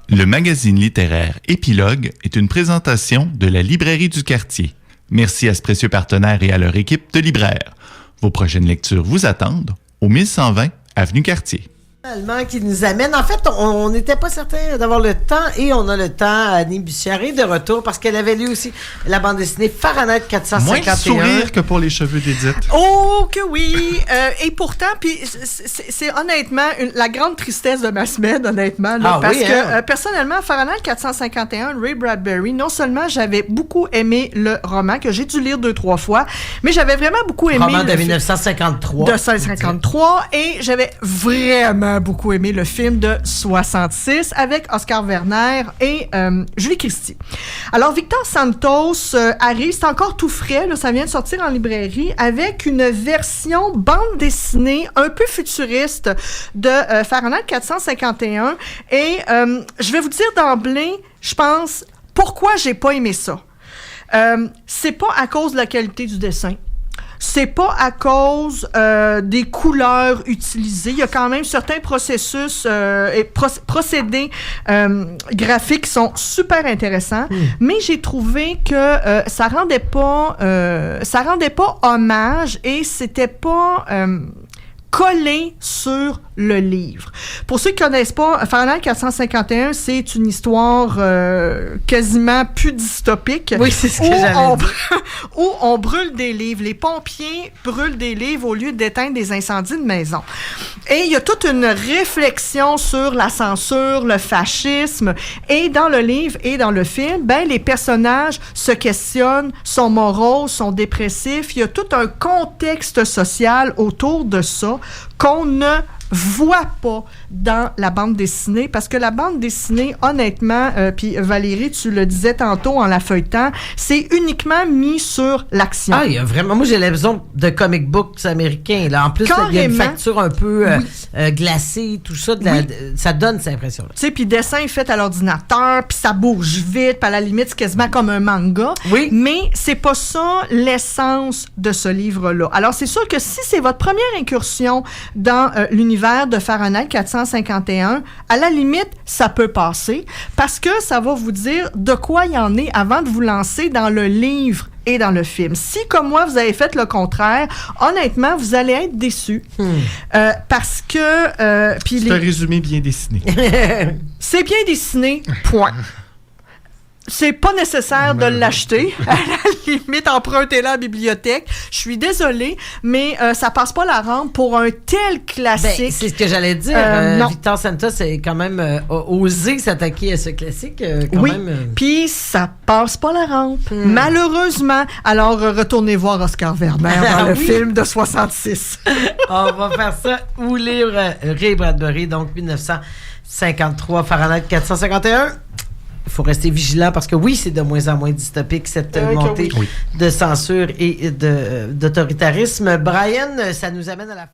Le magazine littéraire Épilogue est une présentation de la Librairie du Quartier. Merci à ce précieux partenaire et à leur équipe de libraires. Vos prochaines lectures vous attendent au 1120 Avenue Cartier. Qui nous amène. En fait, on n'était pas certain d'avoir le temps et on a le temps. Annie Bussière est de retour parce qu'elle avait lu aussi la bande dessinée Fahrenheit 451. Moins de sourire que pour les cheveux d'Édith. Oh que oui! Et pourtant, puis c'est honnêtement la grande tristesse de ma semaine, honnêtement. Là, parce que personnellement, Fahrenheit 451, Ray Bradbury, non seulement j'avais beaucoup aimé le roman, que j'ai dû lire 2-3 fois, mais j'avais vraiment beaucoup aimé... Roman de 1953. De 1953. Et j'avais vraiment beaucoup aimé le film de 66 avec Oscar Werner et Julie Christie. Alors, Victor Santos arrive, c'est encore tout frais, là, ça vient de sortir en librairie, avec une version bande dessinée un peu futuriste de Fahrenheit 451. Et je vais vous dire d'emblée, je pense, pourquoi j'ai pas aimé ça. C'est pas à cause de la qualité du dessin. C'est pas à cause des couleurs utilisées. Il y a quand même certains processus et procédés graphiques qui sont super intéressants, mais j'ai trouvé que ça rendait pas hommage et c'était pas collé sur le livre. Pour ceux qui ne connaissent pas, Fahrenheit 451, c'est une histoire quasiment plus dystopique. Oui, c'est ce que j'allais dire. Où on brûle des livres. Les pompiers brûlent des livres au lieu d'éteindre des incendies de maison. Et il y a toute une réflexion sur la censure, le fascisme. Et dans le livre et dans le film, ben, les personnages se questionnent, sont moroses, sont dépressifs. Il y a tout un contexte social autour de ça qu'on ne voit pas dans la bande dessinée, parce que la bande dessinée, honnêtement, puis Valérie, tu le disais tantôt en la feuilletant, c'est uniquement mis sur l'action. Ah, il y a vraiment... Moi, j'ai l'impression de comic books américains, là. En plus, il y a une facture un peu glacée, tout ça. Ça donne cette impression-là. Tu sais, puis dessin est fait à l'ordinateur, puis ça bouge vite, puis à la limite, c'est quasiment comme un manga. Oui. Mais c'est pas ça l'essence de ce livre-là. Alors, c'est sûr que si c'est votre première incursion dans l'univers de Fahrenheit 451, à la limite, ça peut passer parce que ça va vous dire de quoi il y en est avant de vous lancer dans le livre et dans le film. Si, comme moi, vous avez fait le contraire, honnêtement, vous allez être déçus. Parce que... c'est un résumé bien dessiné. C'est bien dessiné, point. C'est pas nécessaire de l'acheter. À la limite, empruntez-la à la bibliothèque. Je suis désolée, mais ça passe pas la rampe pour un tel classique. Ben, c'est ce que j'allais dire. Victor Santos a quand même osé s'attaquer à ce classique. Puis ça passe pas la rampe. Malheureusement. Alors, retournez voir Oscar Werner dans le film de 66. On va faire ça. Ou lire Ray Bradbury, donc 1953, Fahrenheit 451. Il faut rester vigilant parce que oui, c'est de moins en moins dystopique, cette montée de censure et d'autoritarisme. Brian, ça nous amène à la